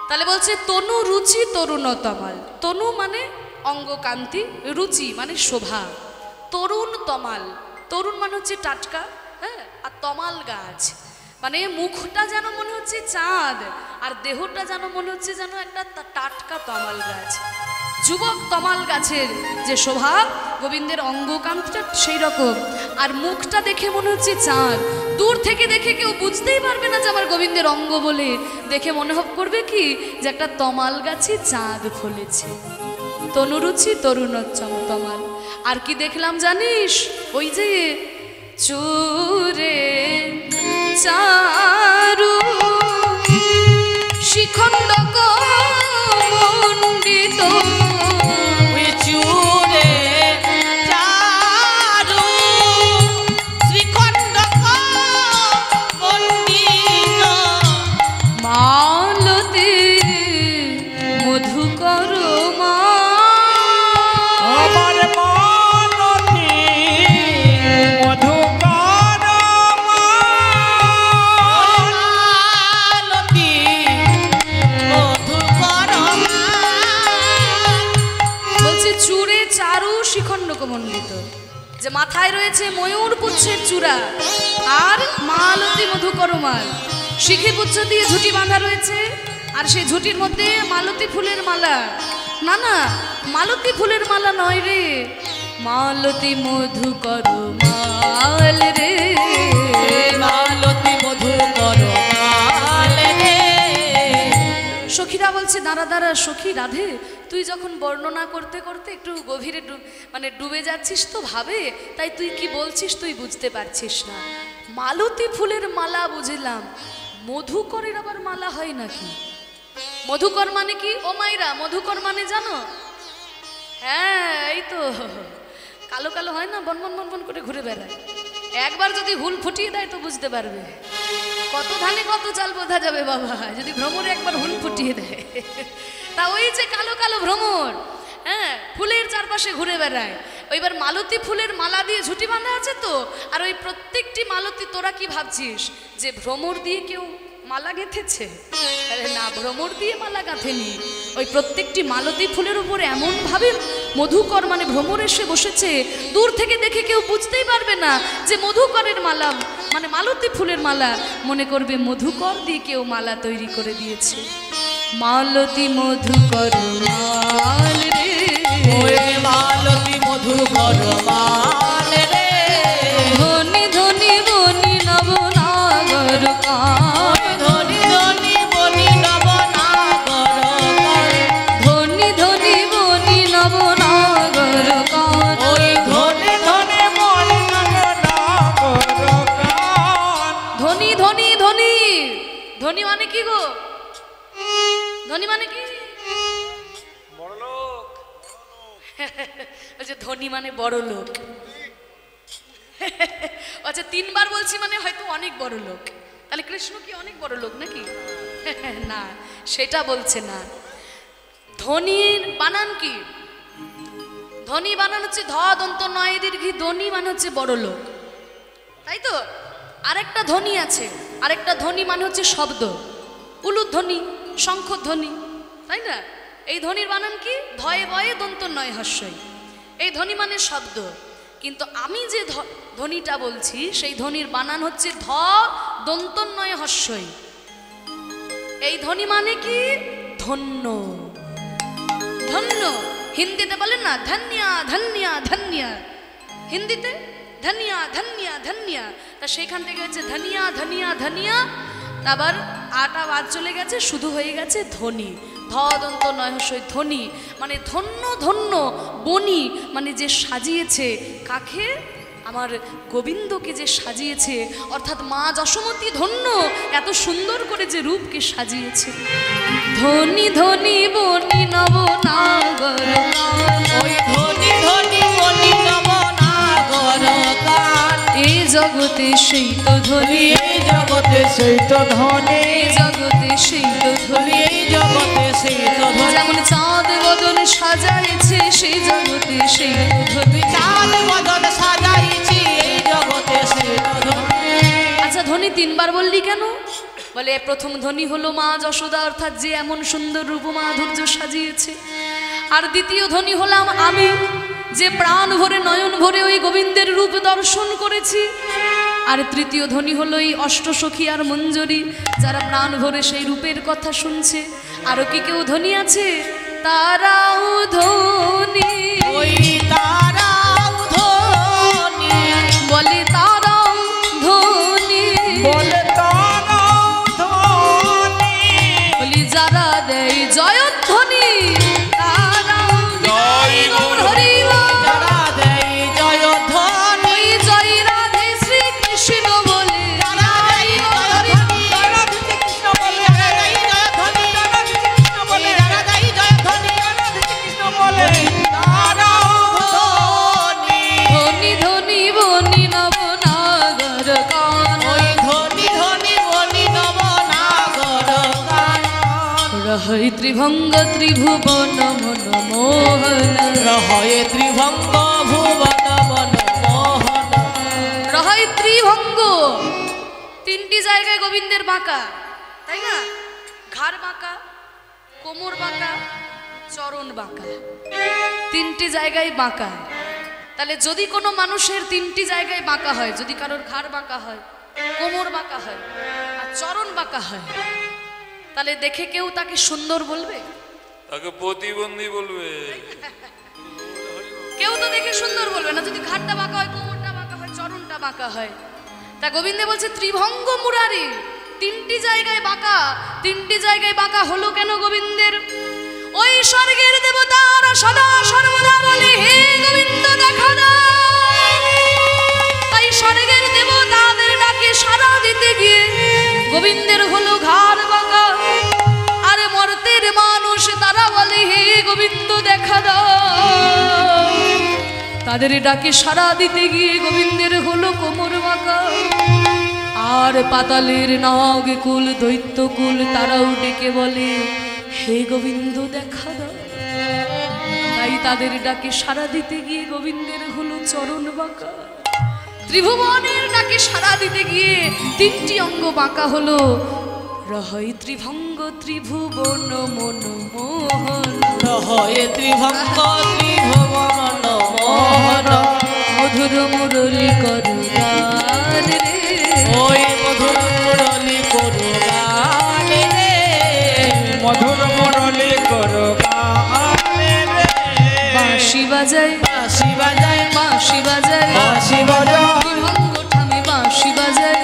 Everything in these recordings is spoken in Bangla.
তাহলে বলছে তনু রুচি তরুণতমাল। তনু মানে অঙ্গকান্তি, রুচি মানে শোভা, তরুণ তমাল, তরুণ মানে হচ্ছে টাটকা, হ্যাঁ, আর তমাল গাছ মানে মুখটা যেন মনে হচ্ছে চাঁদ, আর দেহটা যেন মনে হচ্ছে যেন একটা টাটকা তমাল গাছ। যুবক তমাল গাছের যে শোভা, গোবিন্দের অঙ্গকান্তিটা সেই রকম, আর মুখটা দেখে মনে হচ্ছে চাঁদ। দূর থেকে দেখে কেউ বুঝতেই পারবে না যে আমার গোবিন্দের অঙ্গ বলে, দেখে মনে করবে কি যে একটা তমাল গাছে চাঁদ ফলেছে। তনুরুচি তরুণোচ্চম তমাল। আর কি দেখলাম জানিস? ওই যে চুরে চারু শিখণ্ড মণ্ডিত, চুরে চারু শ্রীখণ্ড মণ্ডিত, মালতী মধুকর মা, আমার মালতী মধুকর মা, মালতী মধুকর মা। বলছে চূড়ে চারু শিখণ্ডক মণ্ডিত, যে মাথায় রয়েছে ময়ূর পুচ্ছের চূড়া, আর মালতী মধুকর মাল, শিখে পুচ্ছ দিয়ে ঝুটি বাঁধা রয়েছে, আর সেই ঝুটির মধ্যে মালতী ফুলের মালা। না না, মালতী ফুলের মালা নয় রে, মালতী মধুকর মাল রে, মালতী মধুকর মাল রে। সখীরা বলছে দাঁড়া দাঁড়া সখী রাধে, তুই যখন বর্ণনা করতে করতে একটু গভীরে মানে ডুবে যাচ্ছিস তো ভাবে, তাই তুই কি বলছিস তুই বুঝতে পারছিস না। মালতী ফুলের মালা বুঝলাম, মধুকরের আবার মালা হয় নাকি? মধুকর মানে কি ও মাইরা? মধুকর মানে জানো? হ্যাঁ, এই তো কালো কালো হয় না, বনবন বনবন করে ঘুরে বেড়ায়। একবার যদি হুল ফুটিয়ে দেয় তো বুঝতে পারবে। কত ধানে কত চাল বোঝা যাবে বাবা, যদি ভ্রমরে একবার হুল ফুটিয়ে দেয়। তা ওই যে কালো কালো ভ্রমর, হ্যাঁ, ফুলের চারপাশে ঘুরে বেড়ায়। ওইবার মালতী ফুলের মালা দিয়ে ঝুটি বাঁধা আছে তো, আর ওই প্রত্যেকটি মালতী, তোরা কি ভাবছিস যে ভ্রমর দিয়ে কেউ মালা গেঁথেছে? আরে না, ভ্রমর দিয়ে মালা গাঁথেনি। ওই প্রত্যেকটি মালতী ফুলের উপর এমনভাবে মধুকর মানে ভ্রমর এসে বসেছে, দূর থেকে দেখে কেউ বুঝতেই পারবে না যে মধুকরের মালা মানে মালতী ফুলের মালা, মনে করবে মধুকর দিয়ে কেউ মালা তৈরি করে দিয়েছে। মালতী মধুকর মাল রে, ওই মালতী মধুকর মাল রে, ধনি ধনি বনি নব নাগর কান, ধনি ধনি বনি নব নাগর কান, ধনি ধনি বনি নব নাগর কান, ওই ধনি ধনি বনি নব নাগর কান। ধনি ধনি ধনি, ধনি মানে কি গো? ধনি মানে কি? বড়লোক। বলছে ধনী মানে বড় লোক। আচ্ছা, তিনবার বলছি মানে হয়তো অনেক বড় লোক। তাহলে কৃষ্ণ কি অনেক বড় লোক নাকি? না, সেটা বলছে না। ধনীর বানান কি? ধনী বানান হচ্ছে ধ দন্ত নয় দীর্ঘি, ধনী মানে হচ্ছে বড় লোক, তাই তো? আরেকটা ধ্বনি আছে, আরেকটা ধ্বনি মানে হচ্ছে শব্দ, উলুধ্বনি, শঙ্খধ্বনি, তাই না? এই ধ্বনির বানান কি? ধয়ে বয়ে দন্ত নয় হস্যই, এই ধ্বনি মানে শব্দ। কিন্তু আমি যে ধ্বনিটা বলছি সেই ধ্বনির বানান হচ্ছে ধ দন্ত নয় হস্যই। এই ধ্বনি মানে কি? ধন্য, ধন্য। হিন্দিতে বলেন না ধন্যা ধন্যা ধন্যা, হিন্দিতে ধনিয়া ধনিয়া ধনিয়া, তা সেইখান থেকে হচ্ছে ধনিয়া ধনিয়া ধনিয়া, আবার আটা বাদ চলে গেছে, শুধু হয়ে গেছে ধ্বনি, ধ দন্ত নয় হস্যই ধ্বনি। মানে ধন্য ধন্য, বনি মানে যে সাজিয়েছে কাকে? আমার গোবিন্দকে যে সাজিয়েছে, অর্থাৎ মা যশোমতী ধন্য, এত সুন্দর করে যে রূপকে সাজিয়েছে। ধনি ধনি বনি নব নাগর কান, ওই ধনি ধনি বনি নব নাগর কান, এই জগতে সেই তো ধনি, এই জগতে সেই তো ধনি, এই জগতে সেই তো ধনি, এই জগতে সেই তো ধনি, যেমন চাঁদ বদন সাজাইছে সেই জগতে সেই তো ধনি। চাঁদ বদন সাজাইছি এই জগতে সেই তো ধনি। আচ্ছা, ধনি তিনবার বললি কেন? বলে প্রথম ধ্বনি হলো মা যশোদা, অর্থাৎ যে এমন সুন্দর রূপ মাধুর্য সাজিয়েছে। আর দ্বিতীয় ধ্বনি হলাম আমি, যে প্রাণ ভরে নয়ন ভরে ওই গোবিন্দের রূপ দর্শন করেছি। আর তৃতীয় ধ্বনি হলো এই অষ্টসখী আর মঞ্জরি, যারা প্রাণ ভরে সেই রূপের কথা শুনছে। আরো কি কেউ ধ্বনি আছে? তারাও ধ্বনি, ওই তারাও ধ্বনি, বলে তারাও ধ্বনি, বলে তারাও ধ্বনি, বলি যারা দেয় জয়ধ্বনি তারাও জয় গৌর হরি বল। যারা দেয় জয়ধ্বনি, ওই জয় রাধে শ্রীকৃষ্ণ বলে যারা দেয় জয়ধ্বনি, তারা দিতে কৃষ্ণ বলে, যারা দেয় জয়ধ্বনি, তারা দিতে কৃষ্ণ বলে, যারা দেয় জয়ধ্বনি, তারা দিতে কৃষ্ণ বলে, তারাও ধ্বনি, ধ্বনি ধ্বনি বনি নবনাগর গান। ওই ধ্বনি ধ্বনি বনি নবনাগর গান। রহৈ ত্রিভঙ্গ ত্রিভুবন মন মোহন, রহয়ে ত্রিভঙ্গ ভুবন মন মোহন। রহৈ ত্রিভঙ্গ, তিনটি জায়গায় গোবিন্দের বাঁকা, তাই না? ঘাড় বাঁকা, কোমর বাঁকা, চরণ বাঁকা, তিনটি জায়গায় বাঁকা। তাহলে যদি কোনো মানুষের তিনটি জায়গায় বাঁকা হয়, যদি কারোর ঘাড় বাঁকা হয়, কোমর বাঁকা হয় আর চরণ বাঁকা হয়, তাহলে দেখে কেউ তাকে সুন্দর বলবে? তাকে প্রতিবন্ধী বলবে। কেউ তো দেখে সুন্দর বলবে না। যদি ঘাড়টা বাঁকা হয়, কোমরটা বাঁকা হয়, চরণটা বাঁকা হয়। তা গোবিন্দে বলছে ত্রিভঙ্গ মুরারি, তিনটি জায়গায় বাঁকা। তিনটি জায়গায় বাঁকা হলো কেন গোবিন্দের? ওই স্বর্গের দেবতারা সদা সর্বদা বলে হে গোবিন্দ দেখা দাও। তাই স্বর্গের দেবতাদের ডাকে সাড়া দিতে গিয়ে গোবিন্দের হলো ঘাড় বাঁকা। আর মর্তের মানুষ তারা বলে হে গোবিন্দ দেখা দাও। তাদের ডাকে সাড়া দিতে গিয়ে গোবিন্দের হলো কোমর বাঁকা। আর পাতালের নাগ কুল দৈত্য কুল তারাও ডেকে বলে হে গোবিন্দ দেখা দাও। তাই তাদের ডাকে সাড়া দিতে গিয়ে গোবিন্দের হলো চরণ বাঁকা। ত্রিভুবনের ডাকে সাড়া দিতে গিয়ে তিনটি অঙ্গ বাঁকা হলো। রহৈ ত্রিভঙ্গ ত্রিভুবন মন মোহন, রহয়ে ত্রিভঙ্গ ত্রিভুবন মোহন। মধুর মুরলী করু গান রে। ওই মধুর মুরলী করু গান রে। মধুর মুরলী করো গানে রে, বাঁশি বাজায়, বাঁশি বাজায়, বাঁশি বাজায়, বাঁশি বাজাও, ত্রিভঙ্গ ঠামে বাঁশি বাজায়।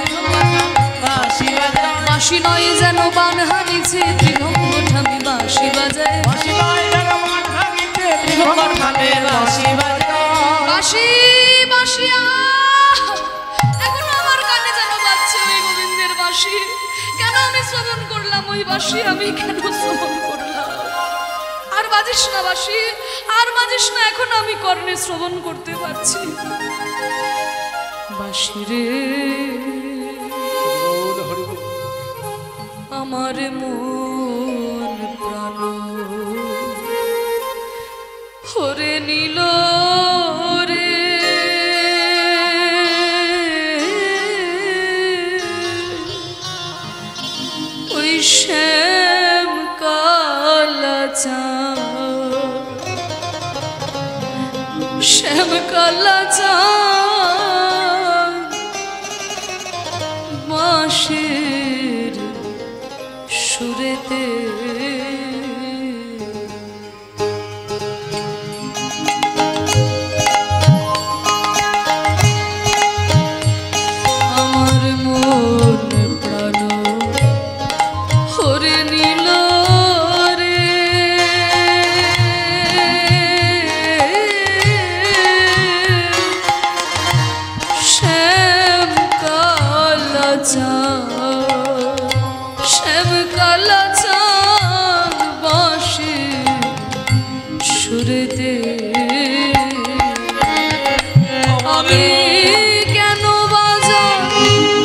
বাঁশি বাজায়, বাঁশি নয় যেন বান হানিছে, ত্রিভঙ্গ ঠামে বাঁশি বাজায়। বাঁশি নয় যেন মান ভাঙিতে, ত্রিভঙ্গ ঠামে বাঁশি বাজায়। বাঁশি বাঁশি এখনো আমার কানে যেন বাজছে ওই গোবিন্দের বাঁশি। কেন আমি শ্রবণ করলাম ওই বাঁশি? আমি কেন শ্রবণ করলাম? আর বাজিস না বাঁশি, আর বাজিস না, এখন আমি কর্ণে শ্রবণ করতে পারছি। বাঁশি রে আমার মন প্রাণ হরে নীল রে। ওই শ্যাম কালা চাঁদ, শ্যাম কালা চাঁদ বাঁশির সুরেতে আমার মন প্রাণ হরে নীল রে। শ্যাম কালা চাঁদ, শ্যাম কালা চাঁদ বাঁশি সুরেতে আমি কেন বাজার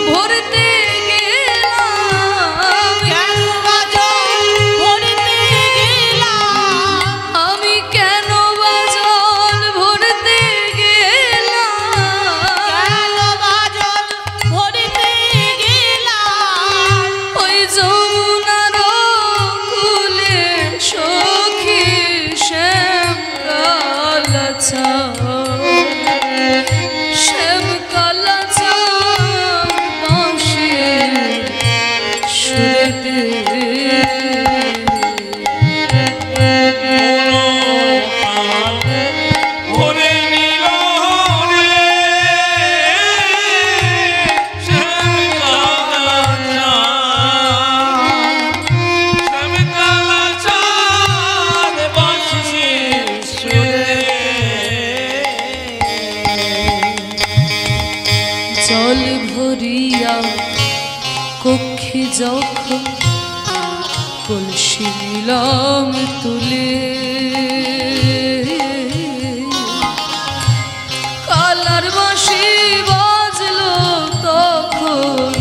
ভরতে গেলাম, কেন বাজার ভরিতে গেলাম, আমি কেন বাজার ভরতে গেলাম। কেন বাজার ভরিতে গেলাম। ওই যমুনার কূলে সখী শ্যাম কালাচা শ্যাম কালাচা বাঁশি সুরেতে ভরে নিল রে শ্যামকালা চাঁদ বাঁশি সুরে। জল ভরিয়া কক্ষে যখন কলসি নিলাম তুলে কালার বাঁশি বাজলো তখন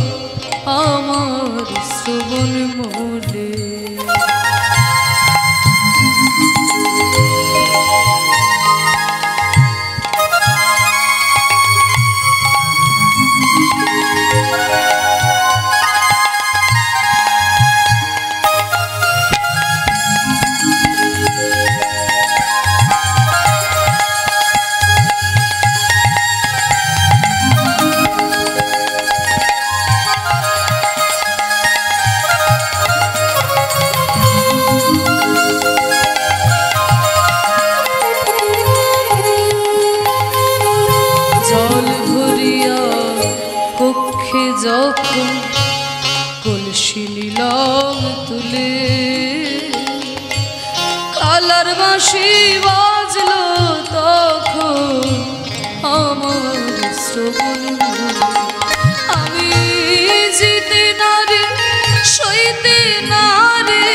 আমার শ্রবণ মূলে। জল ভরিয়া কক্ষে যখন কলসি নিলাম তুলে কালার বাঁশি বাজলো তখন আমার শ্রবণ মূলে। আমি জিতে নারে সইতে নারে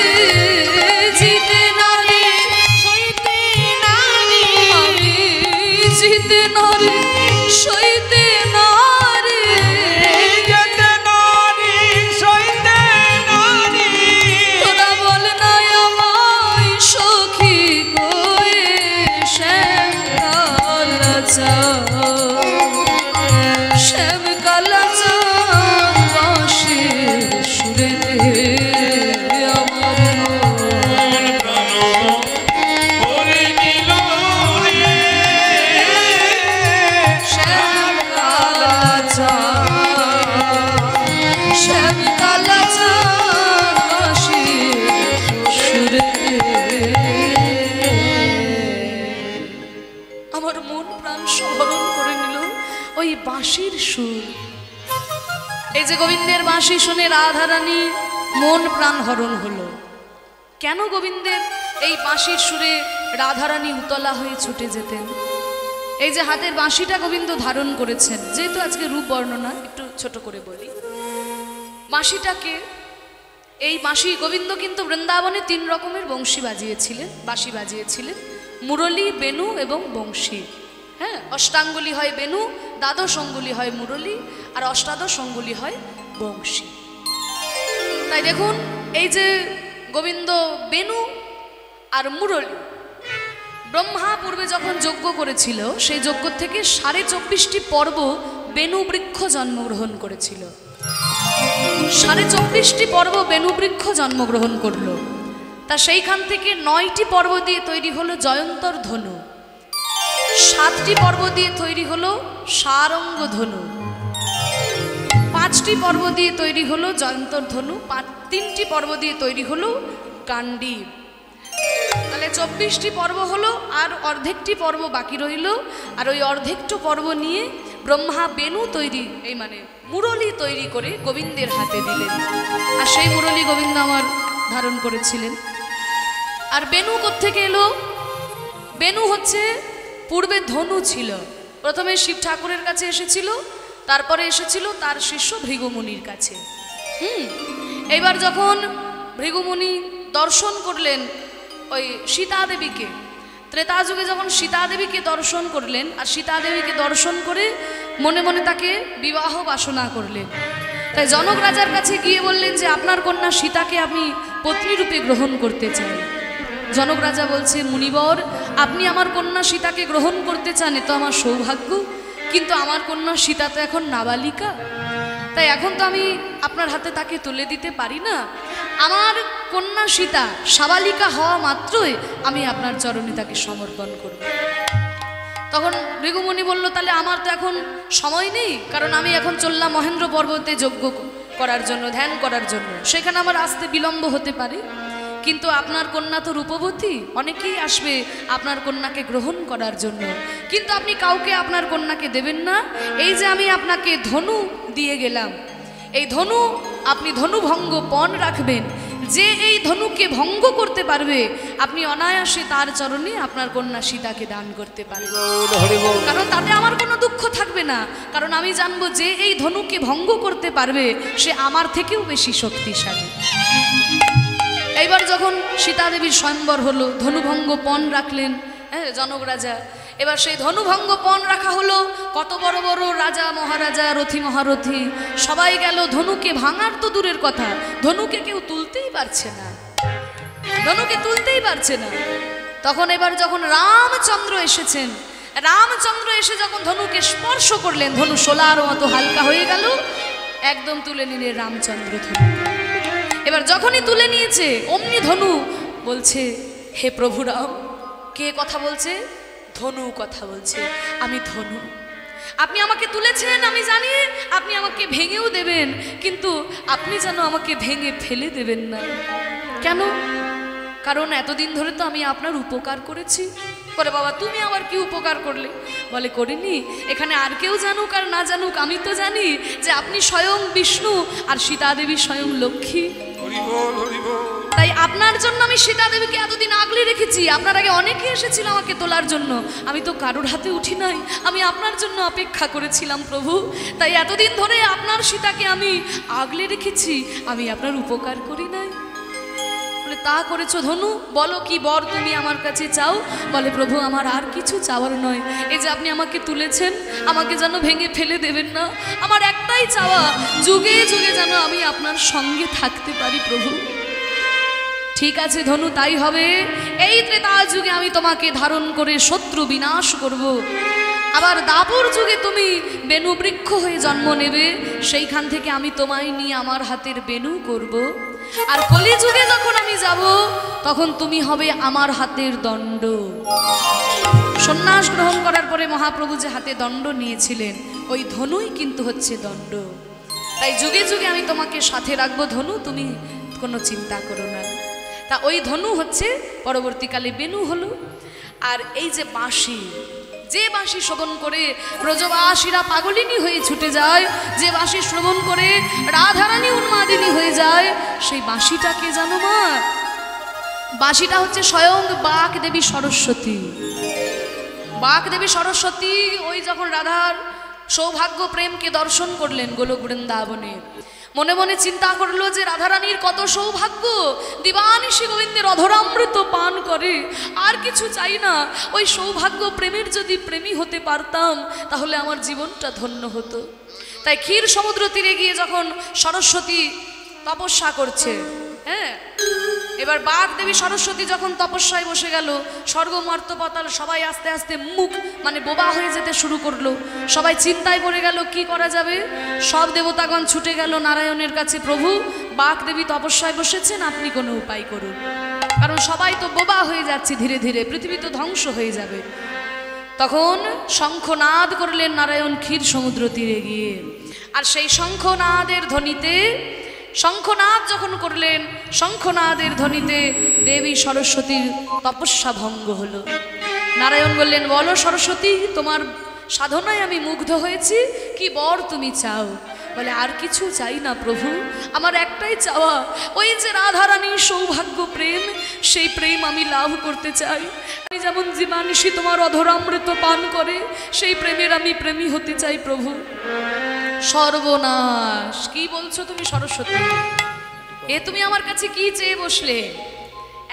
জিতে নারে সইতে নারে আমি জিতে নারে সইতে নারে যেতে নারী সইতে নারী তোরা বল না আমায় সখী গোয়ে শ্যাম কালাচা শ্যাম কালাচা বাঁশির সুরেতে আমার মন। ভরে নিল রে শ্যাম কালাচা শ্যাম কালাচা বাঁশির সুরেতে আমার মন প্রাণ সহরণ করে নিল ওই বাঁশির সুর। এই যে গোবিন্দের বাঁশি শুনে রাধারানী মন প্রাণ হরণ হলো। কেন গোবিন্দের এই বাঁশির সুরে রাধারানী উতলা হয়ে ছুটে যেতেন? এই যে হাতের বাঁশিটা গোবিন্দ ধারণ করেছেন, যেহেতু আজকে রূপ বর্ণনা একটু ছোট করে বলি। বাঁশিটাকে এই বাঁশি গোবিন্দ কিন্তু বৃন্দাবনে 3 রকমের বংশী বাজিয়েছিলেন, বাঁশি বাজিয়েছিলেন, মুরলী, বেনু এবং বংশী। হ্যাঁ, অষ্টাঙ্গুলি হয় বেনু, দ্বাদশ অঙ্গুলি হয় মুরলী, আর অষ্টাদশ অঙ্গুলি হয় বংশী। তাই দেখুন এই যে গোবিন্দ বেনু আর মুরলী, ব্রহ্মা পূর্বে যখন যজ্ঞ করেছিল সেই যজ্ঞ থেকে 24.5টি পর্ব বেনু বৃক্ষ জন্মগ্রহণ করেছিল। 24.5টি পর্ব বেনু বৃক্ষ জন্মগ্রহণ করলো। তা সেইখান থেকে 9টি পর্ব দিয়ে তৈরি হলো জয়ন্তর ধনু, 7টি পর্ব দিয়ে তৈরি হলো সারঙ্গ ধনু, 5টি পর্ব দিয়ে তৈরি হলো জয়ন্তর ধনু, 3টি পর্ব দিয়ে তৈরি হলো গান্ডীব। তাহলে 24টি পর্ব হলো, আর অর্ধেকটি পর্ব বাকি রইল। আর ওই অর্ধেকটি পর্ব নিয়ে ব্রহ্মা বেনু তৈরি, এই মানে মুরলী তৈরি করে গোবিন্দের হাতে দিলেন। আর সেই মুরলী গোবিন্দ আমার ধারণ করেছিলেন। আর বেনু কোত্থেকে এলো? বেনু হচ্ছে পূর্বে ধনু ছিল। প্রথমে শিব ঠাকুরের কাছে এসেছিল, তারপরে এসেছিল তার শিষ্য ভৃগুমুনির কাছে। এবার যখন ভৃগুমুনি দর্শন করলেন ওই সীতা দেবীকে, ত্রেতা যুগে যখন সীতা দেবীকে দর্শন করলেন, আর সীতা দেবীকে দর্শন করে মনে মনে তাকে বিবাহ বাসনা করলেন। তাই জনক রাজার কাছে গিয়ে বললেন যে আপনার কন্যা সীতাকে আমি পত্নী রূপে গ্রহণ করতে চাই। জনক রাজা বলছে, মুনিবর আপনি আমার কন্যা সীতাকে গ্রহণ করতে চান, এ তো আমার সৌভাগ্য, কিন্তু আমার কন্যা সীতা তো এখন নাবালিকা। তাই এখন তো আমি আপনার হাতে তাকে তুলে দিতে পারি না। আমার কন্যা সীতা সাবালিকা হওয়া মাত্রই আমি আপনার চরণে তাকে সমর্পণ করব। তখন ভৃগুমুনি বলল, তাহলে আমার তো এখন সময় নেই, কারণ আমি এখন চললাম মহেন্দ্র পর্বতে যজ্ঞ করার জন্য, ধ্যান করার জন্য, সেখানে আমার আসতে বিলম্ব হতে পারে। কিন্তু আপনার কন্যা তো রূপবতী, অনেকেই আসবে আপনার কন্যাকে গ্রহণ করার জন্য, কিন্তু আপনি কাউকে আপনার কন্যাকে দেবেন না। এই যে আমি আপনাকে ধনু দিয়ে গেলাম, এই ধনু আপনি ধনুভঙ্গ পণ রাখবেন। যে এই ধনুকে ভঙ্গ করতে পারবে আপনি অনায়াসে তার চরণে আপনার কন্যা সীতাকে দান করতে পারবেন, কারণ তাতে আমার কোনো দুঃখ থাকবে না। কারণ আমি জানবো যে এই ধনুকে ভঙ্গ করতে পারবে সে আমার থেকেও বেশি শক্তিশালী। এইবার যখন সীতা দেবীর স্বয়ম্বর হলো, ধনুভঙ্গ পণ রাখলেন জনক রাজা। এবার সেই ধনুভঙ্গ পণ রাখা হলো, কত বড় বড় রাজা মহারাজা রথী মহারথী সবাই গেল। ধনুকে ভাঙার তো দূরের কথা, ধনুকে কেউ তুলতেই পারছে না, ধনুকে তুলতেই পারছে না। তখন এবার যখন রামচন্দ্র এসেছেন, রামচন্দ্র এসে যখন ধনুকে স্পর্শ করলেন, ধনু শোলার মতো হালকা হয়ে গেল, একদম তুলে নিলেন রামচন্দ্র ধনু। এবার যখনই তুলে নিয়েছে অমনি ধনু বলছে, হে প্রভু রাম। কে কথা বলছে? ধনু কথা বলছে, আমি ধনু। আপনি আমাকে তুলেছেন আমি জানি, আপনি আমাকে ভেঙেও দেবেন, কিন্তু আপনি যেন আমাকে ভেঙে ফেলে দেবেন না। কেন? কারণ এতদিন ধরে তো আমি আপনার উপকার করেছি। বলে, বাবা তুমি আবার কি উপকার করলে? বলে, করিনি। এখানে আর কেউ জানুক আর না জানুক, আমি তো জানি যে আপনি স্বয়ং বিষ্ণু আর সীতা দেবী স্বয়ং লক্ষ্মী। তাই আপনার জন্য আমি সীতা দেবীকে এতদিন আগলে রেখেছি। আপনার আগে অনেকে এসেছিল আমাকে তোলার জন্য, আমি তো কারোর হাতে উঠি নাই, আমি আপনার জন্য অপেক্ষা করেছিলাম প্রভু। তাই এতদিন ধরে আপনার সীতাকে আমি আগলে রেখেছি, আমি আপনার উপকার করি নাই। বলে, তা করেছো ধনু, বলো কি বর তুমি আমার কাছে চাও? বলে, প্রভু আমার আর কিছু চাওয়ার নয়, এই যে আপনি আমাকে তুলেছেন, আমাকে যেন ভেঙে ফেলে দেবেন না। আমার একটাই চাওয়া, যুগে যুগে যেন আমি আপনার সঙ্গে থাকতে পারি প্রভু। ঠিক আছে ধনু, তাই হবে। এই ত্রেতা যুগে আমি তোমাকে ধারণ করে শত্রু বিনাশ করব। আবার দাপর যুগে তুমি বেনু বৃক্ষ হয়ে জন্ম নেবে, সেইখান থেকে আমি তোমায় নিয়ে আমার হাতের বেনু করব। আর কলি যুগে যখন আমি যাব তখন তুমি হবে আমার হাতের দণ্ড। সন্ন্যাস গ্রহণ করার পরে মহাপ্রভু যে হাতে দণ্ড নিয়েছিলেন, ওই ধনুই কিন্তু হচ্ছে দণ্ড। তাই যুগে যুগে আমি তোমাকে সাথে রাখবো ধনু, তুমি কোনো চিন্তা করো না। তা ওই ধনু হচ্ছে পরবর্তীকালে বেনু হলো। আর এই যে বাঁশি, যে বাঁশি শ্রবণ করে ব্রজবাসীরা পাগলিনী হয়ে ছুটে যায়, যে বাঁশি শ্রবণ করে রাধারানী উন্মাদিনী হয়ে যায়, সেই বাঁশিটাকে জানো মা? বাঁশিটা হচ্ছে স্বয়ং বাক দেবী সরস্বতী। বাক দেবী সরস্বতী ওই যখন রাধার সৌভাগ্য প্রেমকে দর্শন করলেন গোলক বৃন্দাবনে, মনে মনে চিন্তা করলো যে রাধারানীর কত সৌভাগ্য, দিবানিশি গোবিন্দের অধরামৃত পান করে, আর কিছু চাই না। ওই সৌভাগ্য প্রেমের যদি প্রেমী হতে পারতাম তাহলে আমার জীবনটা ধন্য হতো। তাই ক্ষীর সমুদ্র তীরে গিয়ে যখন সরস্বতী তপস্যা করছে, হ্যাঁ, এবার বাগ দেবী সরস্বতী যখন তপস্যায় বসে গেল, স্বর্গ মর্ত্য পাতাল সবাই আস্তে আস্তে মুখ মানে বোবা হয়ে যেতে শুরু করলো। সবাই চিন্তায় পড়ে গেল কি করা যাবে। সব দেবতাগণ ছুটে গেল নারায়ণের কাছে, প্রভু বাগ দেবী তপস্যায় বসেছেন, আপনি কোনো উপায় করুন, কারণ সবাই তো বোবা হয়ে যাচ্ছে ধীরে ধীরে, পৃথিবী তো ধ্বংস হয়ে যাবে। তখন শঙ্খনাদ করলেন নারায়ণ ক্ষীর সমুদ্র তীরে গিয়ে, আর সেই শঙ্খনাদের ধ্বনিতে, শঙ্খনাদ যখন করলেন, শঙ্খনাদের ধ্বনিতে দেবী সরস্বতীর তপস্যা ভঙ্গ হলো। নারায়ণ বললেন, বলো সরস্বতী, তোমার সাধনায় আমি মুগ্ধ হয়েছি, কি বর তুমি চাও? বলে, আর কিছু চাই না প্রভু, আমার একটাই চাওয়া, ওই যে রাধারানীর সৌভাগ্য প্রেম, সেই প্রেম আমি লাভ করতে চাই। আমি যেমন জীবানিশি তোমার অধরামৃত পান করে, সেই প্রেমের আমি প্রেমী হতে চাই প্রভু। সর্বনাশ, কি বলছো তুমি সরস্বতী? এ তুমি আমার কাছে কি চেয়ে বসলে?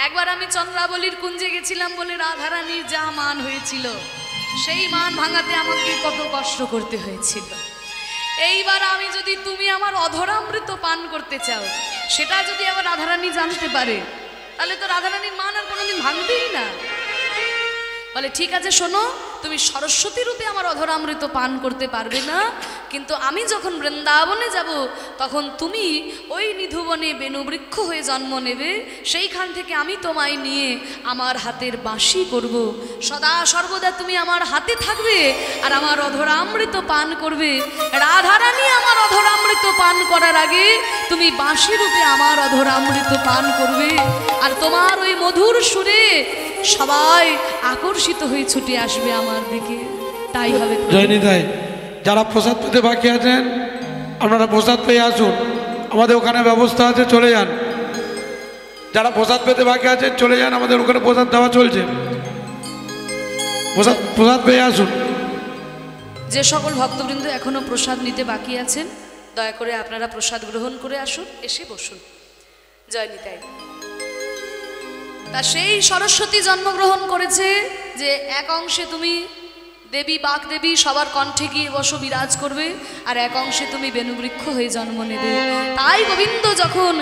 একবার আমি চন্দ্রাবলীর কুঞ্জে গেছিলাম বলে রাধারানীর যা মান হয়েছিল, সেই মান ভাঙাতে আমাকে কত কষ্ট করতে হয়েছিল। এইবার আমি যদি তুমি আমার অধরামৃত পান করতে চাও, সেটা যদি আবার রাধারানী জানতে পারে, তাহলে তো রাধারানীর মান আর কোনোদিন ভাঙবেই না। বলে, ঠিক আছে শোনো, তুমি সরস্বতী রূপে আমার অধরামৃত পান করতে পারবে না, কিন্তু আমি যখন বৃন্দাবনে যাব তখন তুমি ওই নিধুবনে বেণুবৃক্ষ হয়ে জন্ম নেবে, সেইখান থেকে আমি তোমায় নিয়ে আমার হাতের বাঁশি করব, সদা সর্বদা তুমি আমার হাতে থাকবে আর আমার অধরামৃত পান করবে। রাধারানী আমার অধরামৃত পান করার আগে তুমি বাঁশি রূপে আমার অধরামৃত পান করবে, আর তোমার ওই মধুর সুরে সবাই আকর্ষিত হয়ে ছুটে আসবে আমার দিকে। তাই হবে। জয়নিতাই, যারা প্রসাদ পেতে বাকি আছেন আপনারা প্রসাদ পেয়ে আসুন, আমাদের ওখানে ব্যবস্থা আছে, চলে যান। যারা প্রসাদ পেতে বাকি আছেন চলে যান, আমাদের ওখানে প্রসাদ দেওয়া চলছে, প্রসাদ পেয়ে আসুন। যে সকল ভক্তবৃন্দ এখনো প্রসাদ নিতে বাকি আছেন দয়া করে আপনারা প্রসাদ গ্রহণ করে আসুন, এসে বসুন। জয়নিতাই। তা সেই সরস্বতী জন্মগ্রহণ করেছে যে এক অংশে তুমি দেবী বাগদেবী সবার কণ্ঠে গিয়ে বসো, বিরাজ করবে, আর এক অংশে তুমি বেণুবৃক্ষ হয়ে জন্ম নেবে। তাই গোবিন্দ যখন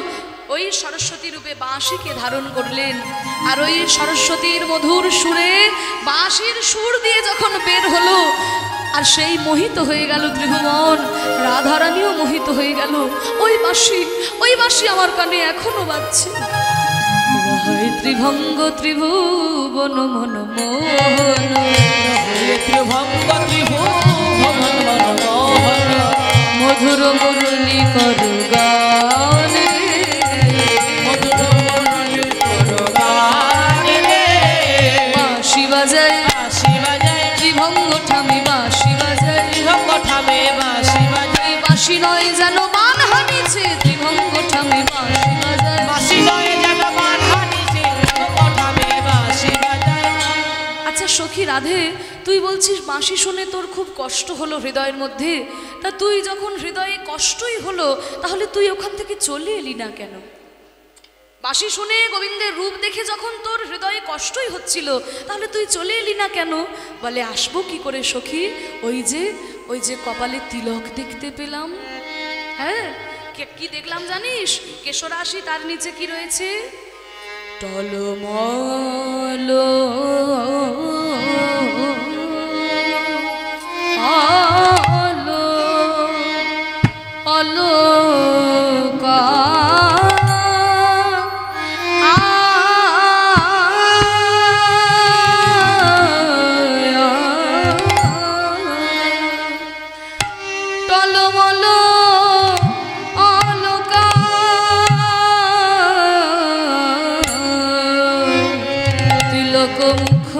ওই সরস্বতী রূপে বাঁশিকে ধারণ করলেন, আর ওই সরস্বতীর মধুর সুরে বাঁশির সুর দিয়ে যখন বের হলো, আর সেই মোহিত হয়ে গেল ত্রিভুবন, রাধারানীও মোহিত হয়ে গেল। ওই বাঁশি আমার কানে এখনো বাজছে। ত্রিভঙ্গ ত্রিভুবন মন মোহন, ত্রিভঙ্গ ত্রিভুবন মনমোহন, মধুর মুরলী করু গান, মধুর মুরলী করু গান রে। বাঁশি বাজায় বাঁশি বাজায় ত্রিভঙ্গ ঠামে বাঁশি বাজায়, ত্রিভঙ্গ ঠামে বাঁশি বাজায়। বাঁশি নয় যেন বান হানিছে, ত্রিভঙ্গ ঠামে বাঁশি বাজায়। বাঁশি নয় যেন বান হানিছে, ত্রিভঙ্গ ঠামে বাঁশি বাজায়। আচ্ছা সখী রাধে, তুই বলছিস বাঁশি শুনে তোর খুব কষ্ট হলো হৃদয়ের মধ্যে, তা তুই যখন হৃদয়ে কষ্টই হলো তাহলে তুই ওখান থেকে চলে এলি না কেন? বাঁশি শুনে গোবিন্দের রূপ দেখে যখন তোর হৃদয়ে কষ্টই হচ্ছিল তাহলে তুই চলে এলি না কেন? বলে আসবো কি করে সখী, ওই যে কপালে তিলক দেখতে পেলাম। হ্যাঁ, কি দেখলাম জানিস? কেশরাশি, তার নিচে কি রয়েছে? টলমল অলকা টলমল অলকা তিলক মুখ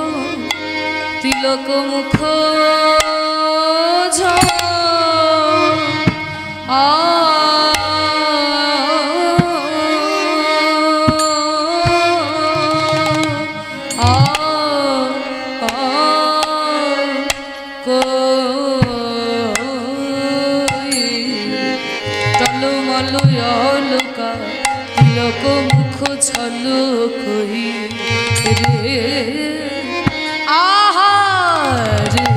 অলকা তিলক মুখ ঝলকই রে আহারে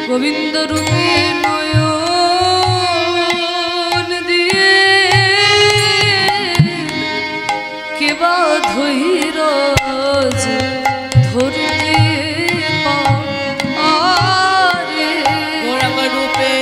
গোবিন্দ রূপে নয়ন দিয়ে কেবা ধৈরজ ধরতে পারে গোরঙ্গ রূপে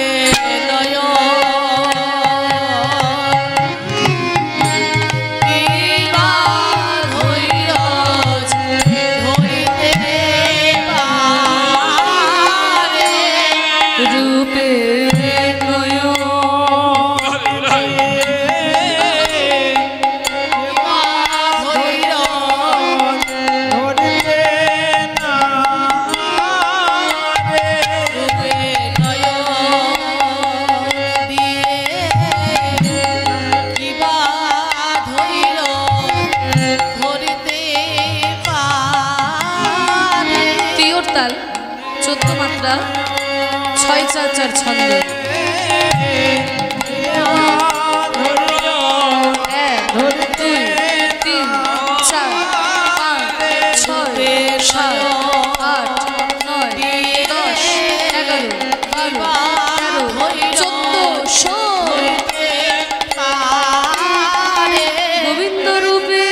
তাল, 14 মাত্রা, 6-4-4 ছন্দ। 1, 2, 3, 4, 5, 6, 7, 8, 9, 10, 11, 12, 13, 14, গোবিন্দ রূপে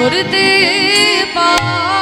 ধরতে পারে।